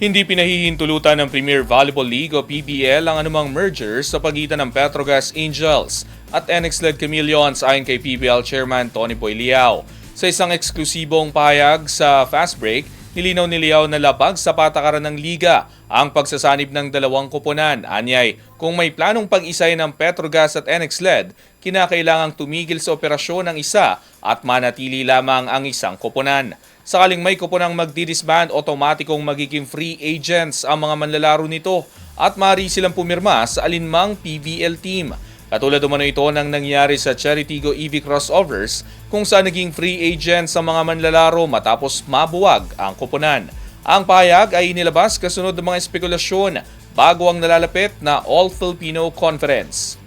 Hindi pinahihintulutan ng Premier Volleyball League o PBL ang anumang merger sa pagitan ng Petrogas Angels at NX-led Chameleons ayon kay PBL Chairman Tony Boy Liao. Sa isang eksklusibong pahayag sa Fast Break, nilinaw ni Liao na labag sa patakaran ng liga ang pagsasanib ng dalawang koponan. Anyay, kung may planong pag-isay ng Petrogas at NX-led, kinakailangang tumigil sa operasyon ng isa at manatili lamang ang isang koponan. Sakaling may koponang magdidisband, otomatikong magiging free agents ang mga manlalaro nito at maaari silang pumirma sa alinmang PBL team. Katulad umano ito ng nangyari sa Cherry-Tigo EV Crossovers kung saan naging free agents ang mga manlalaro matapos mabuwag ang koponan. Ang pahayag ay inilabas kasunod ng mga espekulasyon bago ang nalalapit na All-Filipino Conference.